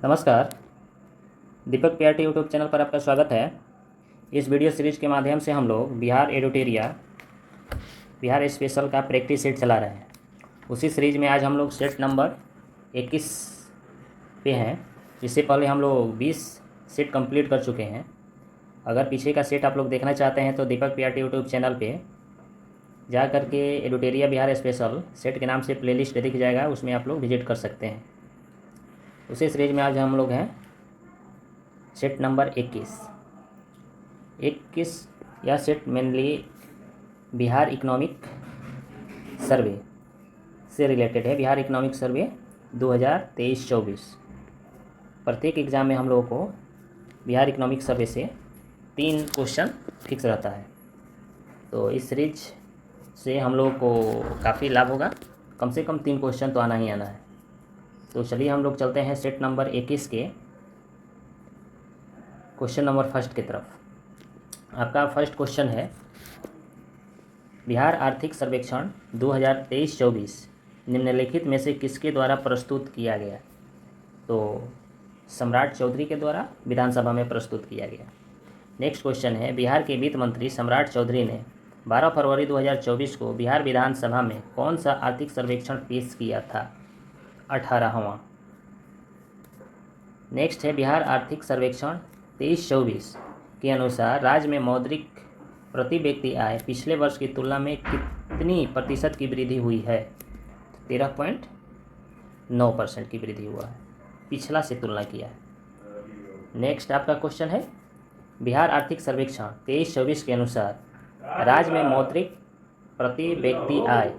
नमस्कार। दीपक PRT YouTube channel पर आपका स्वागत है। इस वीडियो सीरीज के माध्यम से हम लोग बिहार एडुटेरिया बिहार स्पेशल का प्रैक्टिस सेट चला रहे हैं। उसी सीरीज में आज हम लोग सेट नंबर 21 पे हैं। इससे पहले हम लोग 20 सेट कंप्लीट कर चुके हैं। अगर पीछे का सेट आप लोग देखना चाहते हैं तो दीपक पीआरटी यूट्यूब चैनल पे जा करके एडुटेरिया बिहार स्पेशल सेट के नाम से प्लेलिस्ट दिख जाएगा, उसमें आप लोग विजिट कर सकते हैं। उसी सीरीज में आज हम लोग हैं सेट नंबर 21 यह set mainly Bihar economic survey से रिलेटेड है। बिहार इकोनॉमिक सर्वे 2023-24 प्रत्येक एग्ज़ाम में हम लोगों को बिहार इकोनॉमिक सर्वे से 3 क्वेश्चन फिक्स रहता है। तो इस सीरीज से हम लोगों को काफ़ी लाभ होगा। कम से कम 3 क्वेश्चन तो आना ही आना है। तो चलिए हम लोग चलते हैं सेट नंबर 21 के क्वेश्चन नंबर फर्स्ट की तरफ। आपका फर्स्ट क्वेश्चन है, बिहार आर्थिक सर्वेक्षण 2023-24 निम्नलिखित में से किसके द्वारा प्रस्तुत किया गया? तो सम्राट चौधरी के द्वारा विधानसभा में प्रस्तुत किया गया। नेक्स्ट क्वेश्चन है, बिहार के वित्त मंत्री सम्राट चौधरी ने 12 फरवरी 2024 को बिहार विधानसभा में कौन सा आर्थिक सर्वेक्षण पेश किया था? 18वां। नेक्स्ट है, बिहार आर्थिक सर्वेक्षण 23-24 के अनुसार राज्य में मौद्रिक प्रति व्यक्ति आय पिछले वर्ष की तुलना में कितनी प्रतिशत की वृद्धि हुई है? 13.9% की वृद्धि हुआ है, पिछला से तुलना किया है। नेक्स्ट आपका क्वेश्चन है, बिहार आर्थिक सर्वेक्षण 23-24 के अनुसार राज्य में मौद्रिक प्रति व्यक्ति आय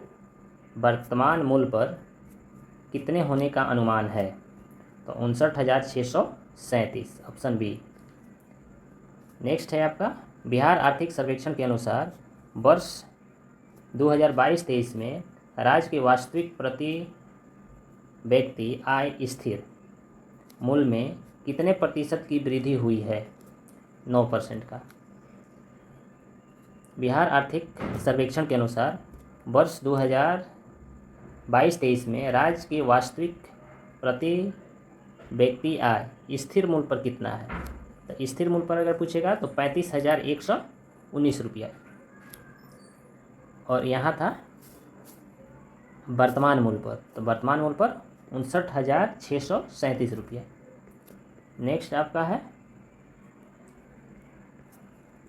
वर्तमान मूल्य पर कितने होने का अनुमान है? तो 59,637, ऑप्शन बी। नेक्स्ट है आपका, बिहार आर्थिक सर्वेक्षण के अनुसार वर्ष 2022-23 में राज्य के वास्तविक प्रति व्यक्ति आय स्थिर मूल्य में कितने प्रतिशत की वृद्धि हुई है? 9% का। बिहार आर्थिक सर्वेक्षण के अनुसार वर्ष 2022-23 में राज्य के वास्तविक प्रति व्यक्ति आय स्थिर मूल्य पर कितना है? तो स्थिर मूल्य पर अगर पूछेगा तो 35,119 रुपया, और यहाँ था वर्तमान मूल्य पर, तो वर्तमान मूल्य पर 59,637 रुपया। नेक्स्ट आपका है,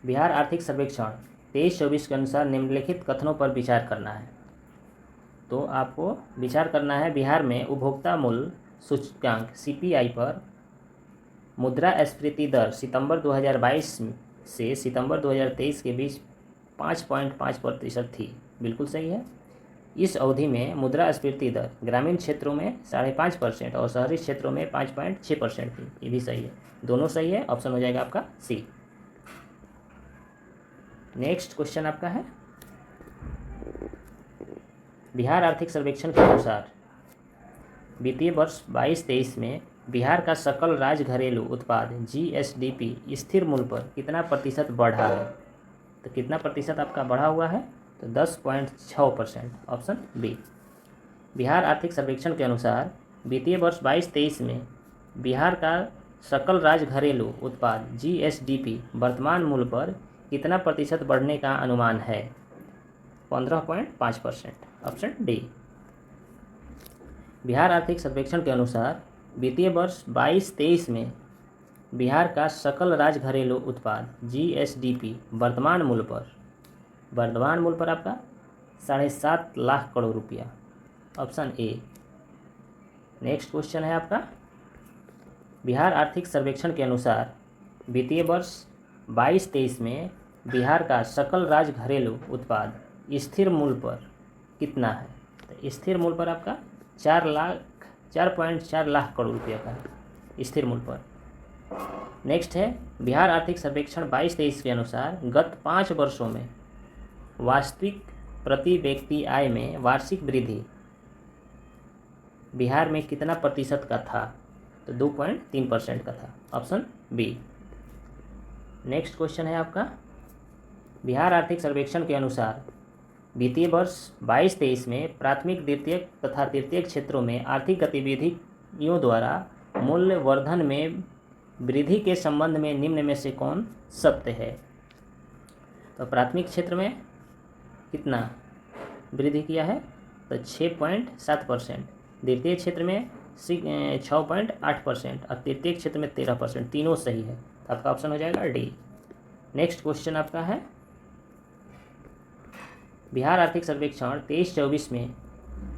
बिहार आर्थिक सर्वेक्षण 23-24 के अनुसार निम्नलिखित कथनों पर विचार करना है। तो आपको विचार करना है, बिहार में उपभोक्ता मूल्य सूचकांक CPI पर मुद्रास्फीति दर सितंबर 2022 से सितंबर 2023 के बीच 5.5% थी। बिल्कुल सही है। इस अवधि में मुद्रास्फीति दर ग्रामीण क्षेत्रों में 5.5% और शहरी क्षेत्रों में 5.6% थी। ये भी सही है, दोनों सही है। ऑप्शन हो जाएगा आपका सी। नेक्स्ट क्वेश्चन आपका है, बिहार आर्थिक सर्वेक्षण के अनुसार वित्तीय वर्ष 22-23 में बिहार का सकल राज्य घरेलू उत्पाद GSDP स्थिर मूल्य पर कितना प्रतिशत बढ़ा है? तो कितना प्रतिशत आपका बढ़ा हुआ है? तो 10.6%, ऑप्शन बी। बिहार आर्थिक सर्वेक्षण के अनुसार वित्तीय वर्ष 22-23 में बिहार का सकल राज्य घरेलू उत्पाद GSDP वर्तमान मूल्य पर कितना प्रतिशत बढ़ने का अनुमान है? 15.5%, ऑप्शन डी। बिहार आर्थिक सर्वेक्षण के अनुसार वित्तीय वर्ष 22-23 में बिहार का सकल राज्य घरेलू उत्पाद GSDP वर्तमान मूल्य पर आपका 7.5 लाख करोड़ रुपया, ऑप्शन ए। नेक्स्ट क्वेश्चन है आपका, बिहार आर्थिक सर्वेक्षण के अनुसार वित्तीय वर्ष 22-23 में बिहार का सकल राज्य घरेलू उत्पाद स्थिर मूल्य पर कितना है? तो स्थिर मूल्य पर आपका 4.4 लाख करोड़ रुपया का स्थिर मूल्य पर। नेक्स्ट है, बिहार आर्थिक सर्वेक्षण 22-23 के अनुसार गत 5 वर्षों में वास्तविक प्रति व्यक्ति आय में वार्षिक वृद्धि बिहार में कितना प्रतिशत का था? तो 2.3% का था, ऑप्शन बी। नेक्स्ट क्वेश्चन है आपका, बिहार आर्थिक सर्वेक्षण के अनुसार वित्तीय वर्ष 22-23 में प्राथमिक, द्वितीयक तथा तृतीयक क्षेत्रों में आर्थिक गतिविधियों द्वारा मूल्यवर्धन में वृद्धि के संबंध में निम्न में से कौन सत्य है? तो प्राथमिक क्षेत्र में कितना वृद्धि किया है? तो 6.7%, द्वितीय क्षेत्र में 6.8% और तृतीय क्षेत्र में 13%, तीनों सही है। तो आपका ऑप्शन हो जाएगा डी। नेक्स्ट क्वेश्चन आपका है, बिहार आर्थिक सर्वेक्षण 23-24 में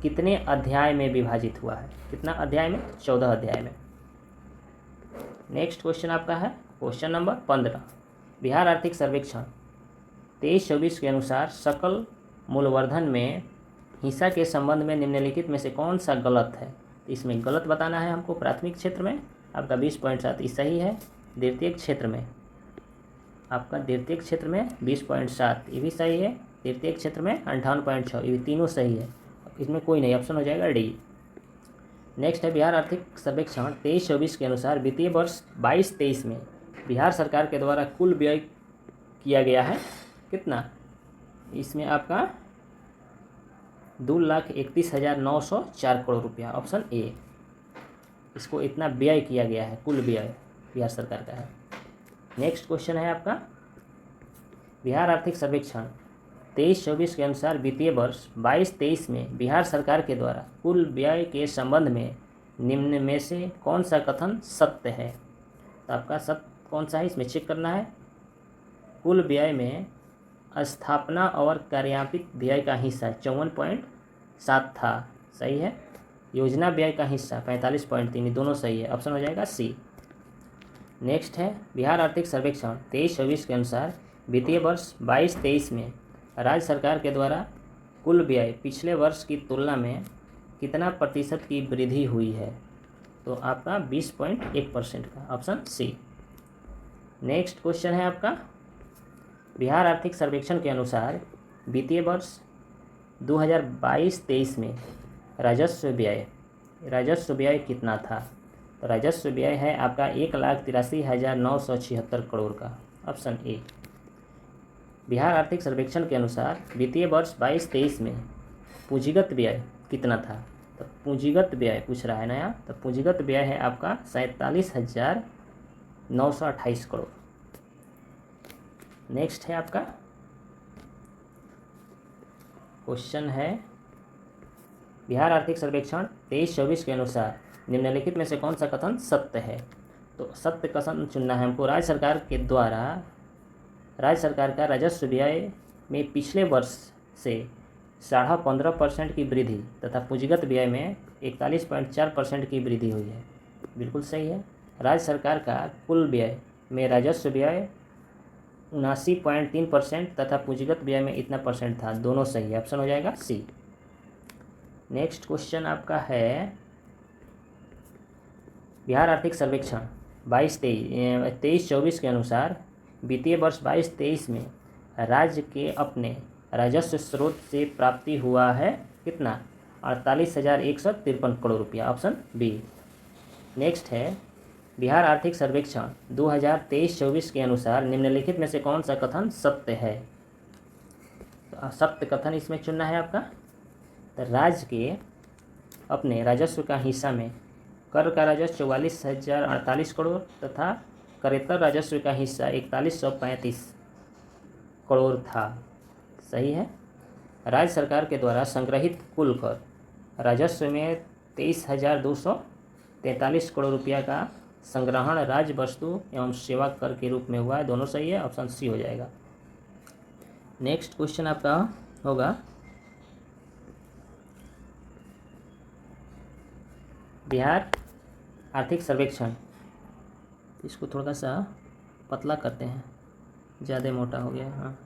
कितने अध्याय में विभाजित हुआ है? कितना अध्याय में? 14 अध्याय में। नेक्स्ट क्वेश्चन आपका है क्वेश्चन नंबर 15, बिहार आर्थिक सर्वेक्षण 23-24 के अनुसार सकल मूल्यवर्धन में हिस्सा के संबंध में निम्नलिखित में से कौन सा गलत है? इसमें गलत बताना है हमको। प्राथमिक क्षेत्र में आपका 20.7 ये सही है। द्वितीय क्षेत्र में आपका 20.7 ये भी सही है। तृतीय क्षेत्र में 58.6 ये तीनों सही है। इसमें कोई नहीं, ऑप्शन हो जाएगा डी। नेक्स्ट है, बिहार आर्थिक सर्वेक्षण 23-24 के अनुसार वित्तीय वर्ष 22-23 में बिहार सरकार के द्वारा कुल व्यय किया गया है कितना? इसमें आपका 2,31,904 करोड़ रुपया, ऑप्शन ए। इसको इतना व्यय किया गया है, कुल व्यय बिहार सरकार का है। नेक्स्ट क्वेश्चन है आपका, बिहार आर्थिक सर्वेक्षण 23-24 के अनुसार वित्तीय वर्ष 22-23 में बिहार सरकार के द्वारा कुल व्यय के संबंध में निम्न में से कौन सा कथन सत्य है? तो आपका सत्य कौन सा है इसमें चेक करना है। कुल व्यय में स्थापना और कार्यान्वित व्यय का हिस्सा 54.7 था, सही है। योजना व्यय का हिस्सा 45.3, दोनों सही है, ऑप्शन हो जाएगा सी। नेक्स्ट है, बिहार आर्थिक सर्वेक्षण 23-24 के अनुसार वित्तीय वर्ष 22-23 में राज्य सरकार के द्वारा कुल व्यय पिछले वर्ष की तुलना में कितना प्रतिशत की वृद्धि हुई है? तो आपका 20.1% का, ऑप्शन सी। नेक्स्ट क्वेश्चन है आपका, बिहार आर्थिक सर्वेक्षण के अनुसार वित्तीय वर्ष 2022-23 में राजस्व व्यय कितना था? तो राजस्व व्यय है आपका 1,83,976 करोड़ का, ऑप्शन ए। बिहार आर्थिक सर्वेक्षण के अनुसार वित्तीय वर्ष 22-23 में पूंजीगत व्यय कितना था? तो पूंजीगत व्यय पूछ रहा है नया, तो पूंजीगत व्यय है आपका 47,928 करोड़। नेक्स्ट है आपका क्वेश्चन है, बिहार आर्थिक सर्वेक्षण 23-24 के अनुसार निम्नलिखित में से कौन सा कथन सत्य है? तो सत्य कथन चुनना है हमको। राज्य सरकार के द्वारा राज्य सरकार का राजस्व व्यय में पिछले वर्ष से 15.5% की वृद्धि तथा पूंजीगत व्यय में 41.4% की वृद्धि हुई है, बिल्कुल सही है। राज्य सरकार का कुल व्यय में राजस्व व्यय 79.3% तथा पूंजीगत व्यय में इतना परसेंट था, दोनों सही है, ऑप्शन हो जाएगा सी। नेक्स्ट क्वेश्चन आपका है, बिहार आर्थिक सर्वेक्षण 23-24 के अनुसार वित्तीय वर्ष 22-23 में राज्य के अपने राजस्व स्रोत से प्राप्ति हुआ है कितना? 48,153 करोड़ रुपया, ऑप्शन बी। नेक्स्ट है, बिहार आर्थिक सर्वेक्षण 2023-24 के अनुसार निम्नलिखित में से कौन सा कथन सत्य है? तो सत्य कथन इसमें चुनना है आपका। तो राज्य के अपने राजस्व का हिस्सा में कर का राजस्व 44,048 करोड़ तथा करेतर राजस्व का हिस्सा 4135 करोड़ था, सही है। राज्य सरकार के द्वारा संग्रहित कुल कर राजस्व में 23,243 करोड़ रुपया का संग्रहण राज्य वस्तु एवं सेवा कर के रूप में हुआ है, दोनों सही है, ऑप्शन सी हो जाएगा। नेक्स्ट क्वेश्चन आपका होगा, बिहार आर्थिक सर्वेक्षण, इसको थोड़ा सा पतला करते हैं, ज़्यादा मोटा हो गया, हाँ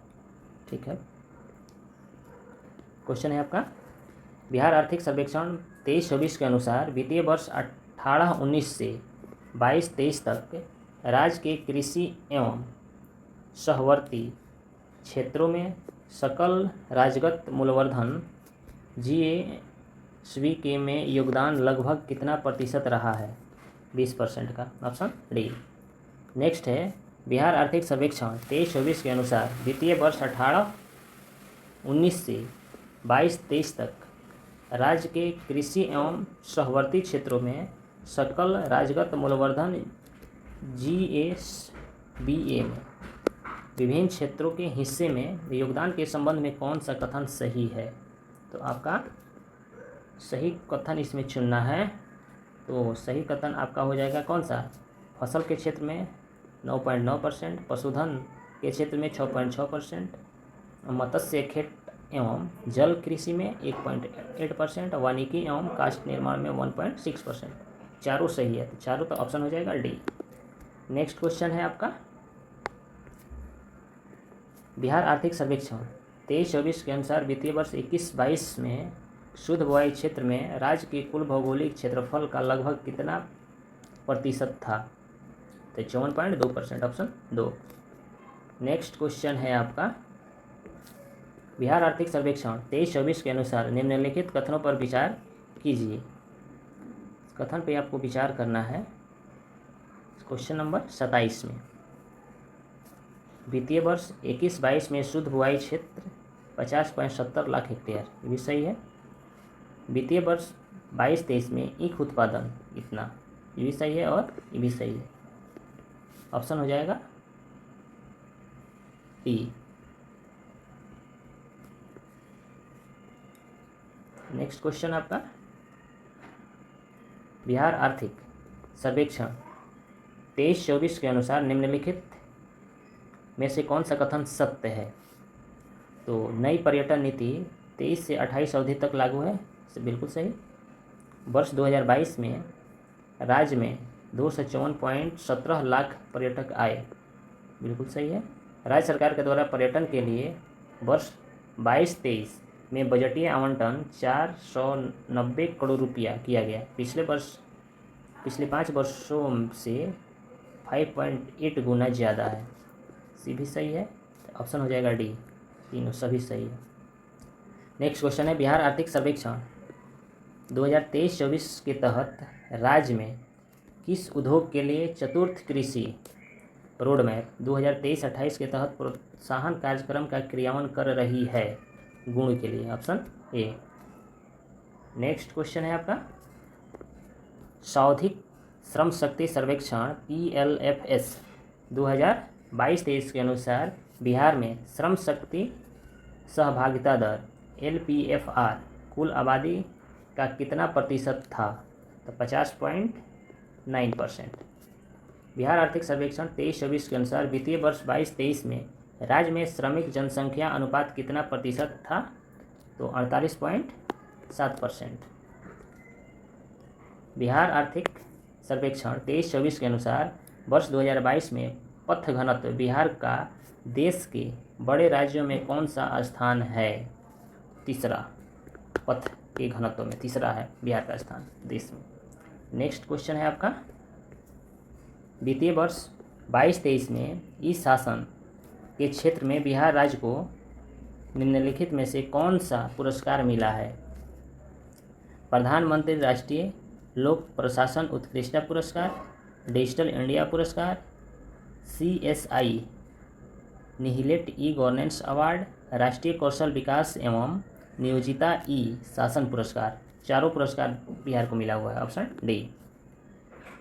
ठीक है। क्वेश्चन है आपका, बिहार आर्थिक सर्वेक्षण 23-24 के अनुसार वित्तीय वर्ष 18-19 से 22-23 तक राज्य के कृषि एवं सहवर्ती क्षेत्रों में सकल राज्यगत मूल्यवर्धन जीएसवी के में योगदान लगभग कितना प्रतिशत रहा है? 20% का, ऑप्शन डी। नेक्स्ट है, बिहार आर्थिक सर्वेक्षण 23-24 के अनुसार वित्तीय वर्ष 18-19 से 22-23 तक राज्य के कृषि एवं सहवर्ती क्षेत्रों में सकल राज्यगत मूल्यवर्धन GSBA में विभिन्न क्षेत्रों के हिस्से में योगदान के संबंध में कौन सा कथन सही है? तो आपका सही कथन इसमें चुनना है। तो सही कथन आपका हो जाएगा कौन सा? फसल के क्षेत्र में 9.9%, पशुधन के क्षेत्र में 6.6%, मत्स्य खेत एवं जल कृषि में 1.8%, वानिकी एवं काष्ठ निर्माण में 1.6%। चारों सही है, तो चारों तो ऑप्शन हो जाएगा डी। नेक्स्ट क्वेश्चन है आपका बिहार आर्थिक सर्वेक्षण 23-24 के अनुसार वित्तीय वर्ष 21-22 में शुद्ध बुआई क्षेत्र में राज्य के कुल भौगोलिक क्षेत्रफल का लगभग कितना प्रतिशत था? तो 54.2%, ऑप्शन 2। नेक्स्ट क्वेश्चन है आपका बिहार आर्थिक सर्वेक्षण 23-24 के अनुसार निम्नलिखित कथनों पर विचार कीजिए। कथन पे आपको विचार करना है। क्वेश्चन नंबर 27 में वित्तीय वर्ष 21-22 में शुद्ध बुआई क्षेत्र 50.70 लाख हेक्टेयर, ये भी सही है। वित्तीय वर्ष 22-23 में ईख उत्पादन इतना, ये भी सही है और ये भी सही है। ऑप्शन हो जाएगा डी। नेक्स्ट क्वेश्चन आपका बिहार आर्थिक सर्वेक्षण 23-24 के अनुसार निम्नलिखित में से कौन सा कथन सत्य है? तो नई पर्यटन नीति 23 से 28 अवधि तक लागू है, इसे बिल्कुल सही। वर्ष 2022 में राज्य में 254.17 लाख पर्यटक आए, बिल्कुल सही है। राज्य सरकार के द्वारा पर्यटन के लिए वर्ष 22-23 में बजटीय आवंटन 490 करोड़ रुपया किया गया। पिछले 5 वर्षों से 5.8 गुना ज़्यादा है, सी भी सही है। ऑप्शन हो जाएगा डी, तीनों सभी सही है। नेक्स्ट क्वेश्चन है बिहार आर्थिक सर्वेक्षण 2023-24 के तहत राज्य में किस उद्योग के लिए चतुर्थ कृषि रोड मैप 2023-28 के तहत प्रोत्साहन कार्यक्रम का क्रियान्वयन कर रही है? गुण के लिए, ऑप्शन ए। नेक्स्ट क्वेश्चन है आपका सावधिक श्रम शक्ति सर्वेक्षण PLFS 2022-23 के अनुसार बिहार में श्रम शक्ति सहभागिता दर LPFR कुल आबादी का कितना प्रतिशत था? तो 50.9%। बिहार आर्थिक सर्वेक्षण 23-24 के अनुसार वित्तीय वर्ष 22-23 में राज्य में श्रमिक जनसंख्या अनुपात कितना प्रतिशत था? तो 48.7%। बिहार आर्थिक सर्वेक्षण 23-24 के अनुसार वर्ष 2022 में पथ घनत्व बिहार का देश के बड़े राज्यों में कौन सा स्थान है? तीसरा, पथ के घनत्व में तीसरा है बिहार का स्थान देश में। नेक्स्ट क्वेश्चन है आपका वित्तीय वर्ष 22-23 में ई शासन के क्षेत्र में बिहार राज्य को निम्नलिखित में से कौन सा पुरस्कार मिला है? प्रधानमंत्री राष्ट्रीय लोक प्रशासन उत्कृष्टता पुरस्कार, डिजिटल इंडिया पुरस्कार, CSI निहिलेट ई गवर्नेंस अवार्ड, राष्ट्रीय कौशल विकास एवं नियोजिता ई शासन पुरस्कार। चारों पुरस्कार बिहार को मिला हुआ है, ऑप्शन डी।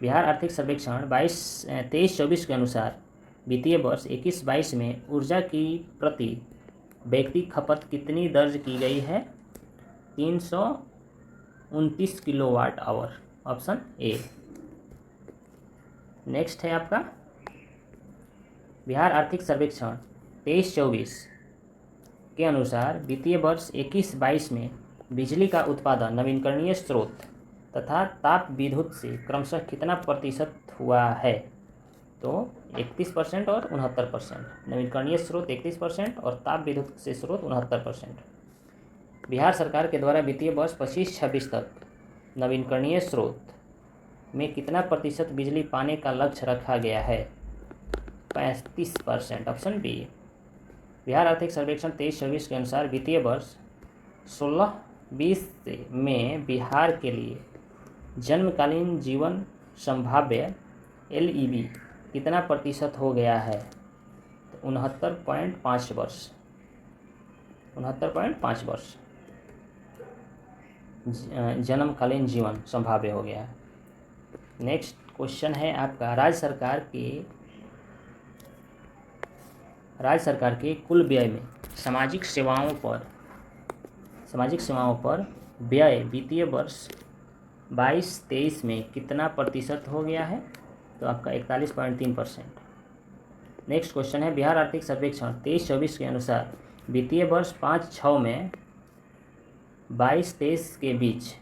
बिहार आर्थिक सर्वेक्षण 23-24 के अनुसार वित्तीय वर्ष 21-22 में ऊर्जा की प्रति व्यक्ति खपत कितनी दर्ज की गई है? 329 kilowatt hour, option A. Next है आपका बिहार आर्थिक सर्वेक्षण 23-24 के अनुसार वित्तीय वर्ष 21-22 में बिजली का उत्पादन नवीकरणीय स्रोत तथा ताप विद्युत से क्रमशः कितना प्रतिशत हुआ है? तो 31% और 69%। नवीकरणीय स्रोत 31% और ताप विद्युत से स्रोत 69%। बिहार सरकार के द्वारा वित्तीय वर्ष 25-26 तक नवीकरणीय स्रोत में कितना प्रतिशत बिजली पाने का लक्ष्य रखा गया है? 35%, ऑप्शन बी। बिहार आर्थिक सर्वेक्षण 23-24 के अनुसार वित्तीय वर्ष 16-20 में बिहार के लिए जन्मकालीन जीवन संभाव्य LEV कितना प्रतिशत हो गया है? तो 69.5 वर्ष। 69.5 वर्ष जन्मकालीन जीवन संभाव्य हो गया है। नेक्स्ट क्वेश्चन है आपका, राज्य सरकार के कुल व्यय में सामाजिक सेवाओं पर व्यय वित्तीय वर्ष 22-23 में कितना प्रतिशत हो गया है? तो आपका 41.3%। नेक्स्ट क्वेश्चन है, बिहार आर्थिक सर्वेक्षण 23-24 के अनुसार वित्तीय वर्ष 5-6 में 22-23 के बीच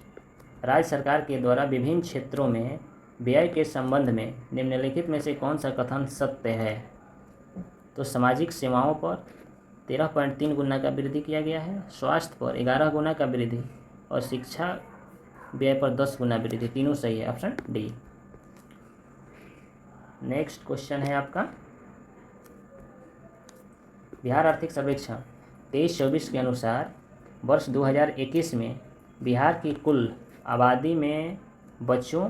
राज्य सरकार के द्वारा विभिन्न क्षेत्रों में व्यय के संबंध में निम्नलिखित में से कौन सा कथन सत्य है? तो सामाजिक सेवाओं पर 13.3 गुना का वृद्धि किया गया है, स्वास्थ्य पर 11 गुना का वृद्धि और शिक्षा व्यय पर 10 गुना वृद्धि। तीनों सही है, ऑप्शन डी। नेक्स्ट क्वेश्चन है आपका, बिहार आर्थिक सर्वेक्षण 23-24 के अनुसार वर्ष 2021 में बिहार की कुल आबादी में बच्चों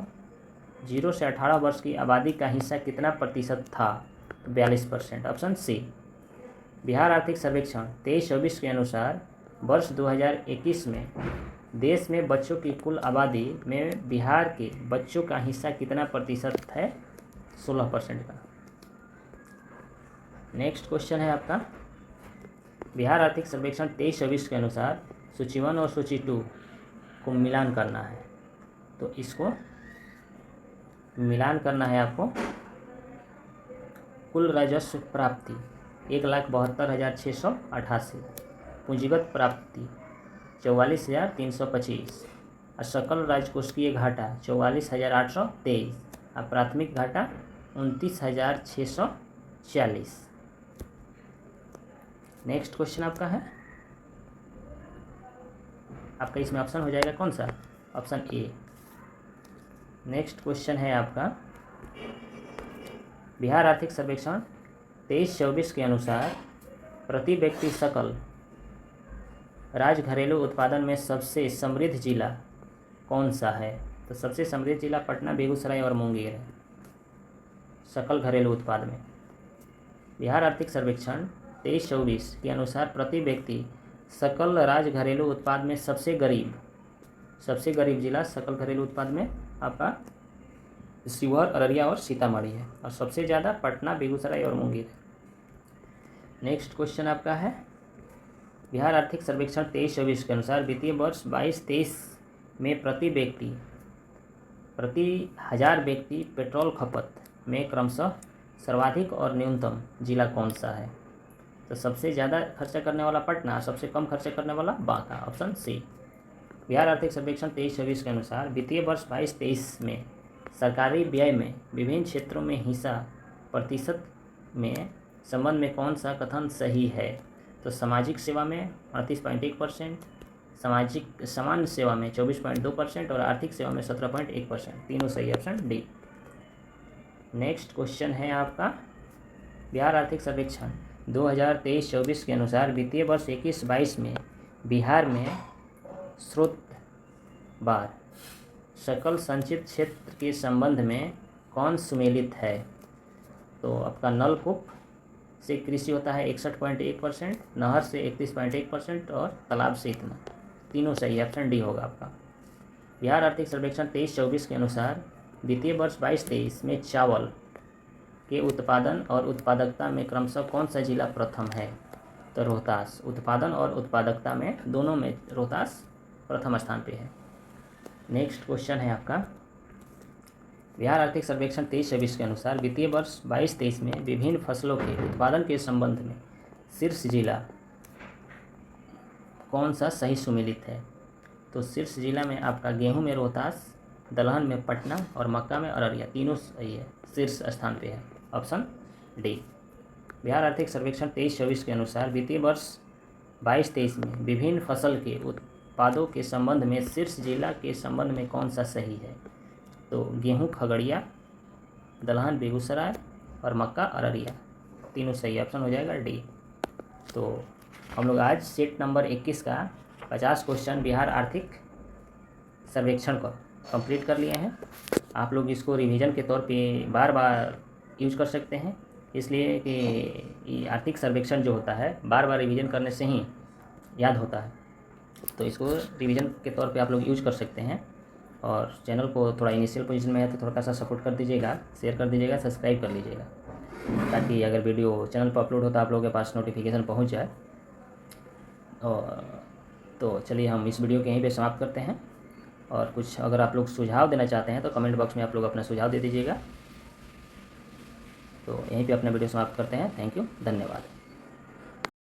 0 से 18 वर्ष की आबादी का हिस्सा कितना प्रतिशत था? 42%, ऑप्शन सी। बिहार आर्थिक सर्वेक्षण 23-24 के अनुसार वर्ष 2021 में देश में बच्चों की कुल आबादी में बिहार के बच्चों का हिस्सा कितना प्रतिशत है? 16% का। नेक्स्ट क्वेश्चन है आपका, बिहार आर्थिक सर्वेक्षण 23-24 के अनुसार सूची 1 और सूची 2 को मिलान करना है। तो इसको मिलान करना है आपको। कुल राजस्व प्राप्ति 1,72,688, पूंजीगत प्राप्ति 44,325 और सकल राजकोषीय घाटा 44,823 और प्राथमिक घाटा 29,640। नेक्स्ट क्वेश्चन आपका है, आपका इसमें ऑप्शन हो जाएगा कौन सा? Option A. नेक्स्ट क्वेश्चन है आपका, बिहार आर्थिक सर्वेक्षण 23-24 के अनुसार प्रति व्यक्ति सकल राज्य घरेलू उत्पादन में सबसे समृद्ध जिला कौन सा है? तो सबसे समृद्ध जिला पटना, बेगूसराय और मुंगेर है सकल घरेलू उत्पाद में। बिहार आर्थिक सर्वेक्षण 23-24 के अनुसार प्रति व्यक्ति सकल राज्य घरेलू उत्पाद में सबसे गरीब जिला सकल घरेलू उत्पाद में आपका शिवहर, अररिया और सीतामढ़ी है और सबसे ज़्यादा पटना, बेगूसराय और मुंगेर। नेक्स्ट क्वेश्चन आपका है, बिहार आर्थिक सर्वेक्षण 23-24 के अनुसार वित्तीय वर्ष 22-23 में प्रति 1000 व्यक्ति पेट्रोल खपत में क्रमशः सर्वाधिक और न्यूनतम जिला कौन सा है? तो सबसे ज़्यादा खर्चा करने वाला पटना, सबसे कम खर्चा करने वाला बांका, ऑप्शन सी। बिहार आर्थिक सर्वेक्षण 23-24 के अनुसार वित्तीय वर्ष 22-23 में सरकारी व्यय में विभिन्न क्षेत्रों में हिस्सा प्रतिशत में संबंध में कौन सा कथन सही है? तो सामाजिक सेवा में 38.1%, सामान्य सेवा में 24.2% और आर्थिक सेवा में 17.1%। तीनों सही, ऑप्शन डी। नेक्स्ट क्वेश्चन है आपका, बिहार आर्थिक सर्वेक्षण 2023-24 के अनुसार वित्तीय वर्ष 21-22 में बिहार में स्रोत बार सकल संचित क्षेत्र के संबंध में कौन सुमेलित है? तो आपका नलकूप से कृषि होता है 61.1%, नहर से 31.1% और तालाब से इतना। तीनों सही, ऑप्शन डी होगा आपका। बिहार आर्थिक सर्वेक्षण 23-24 के अनुसार वित्तीय वर्ष 22-23 में चावल के उत्पादन और उत्पादकता में क्रमशः कौन सा जिला प्रथम है? तो रोहतास। उत्पादन और उत्पादकता में दोनों में रोहतास प्रथम स्थान पे है। नेक्स्ट क्वेश्चन है आपका, बिहार आर्थिक सर्वेक्षण 23-24 के अनुसार वित्तीय वर्ष 22-23 में विभिन्न फसलों के उत्पादन के संबंध में शीर्ष जिला कौन सा सही सुमेलित है? तो शीर्ष जिला में आपका गेहूं में रोहतास, दलहन में पटना और मक्का में अररिया। तीनों सही है, शीर्ष स्थान पे है, ऑप्शन डी। बिहार आर्थिक सर्वेक्षण 23-24 के अनुसार वित्तीय वर्ष 22-23 में विभिन्न फसल के उत्पादों के संबंध में शीर्ष जिला के संबंध में कौन सा सही है? तो गेहूं खगड़िया, दलहन बेगूसराय और मक्का अररिया। तीनों सही, ऑप्शन हो जाएगा डी। तो हम लोग आज सेट नंबर 21 का 50 क्वेश्चन बिहार आर्थिक सर्वेक्षण को कंप्लीट कर लिए हैं। आप लोग इसको रिवीजन के तौर पे बार बार यूज कर सकते हैं, इसलिए कि आर्थिक सर्वेक्षण जो होता है बार बार रिवीजन करने से ही याद होता है। तो इसको रिवीजन के तौर पे आप लोग यूज कर सकते हैं। और चैनल को थोड़ा इनिशियल पोजीशन में है तो थोड़ा सा सपोर्ट कर दीजिएगा, शेयर कर दीजिएगा, सब्सक्राइब कर लीजिएगा, ताकि अगर वीडियो चैनल पर अपलोड होता है आप लोगों के पास नोटिफिकेशन पहुंच जाए। और तो चलिए हम इस वीडियो को यहीं पे समाप्त करते हैं। और कुछ अगर आप लोग सुझाव देना चाहते हैं तो कमेंट बॉक्स में आप लोग अपना सुझाव दे दीजिएगा। तो यहीं पे अपना वीडियो समाप्त करते हैं। थैंक यू, धन्यवाद।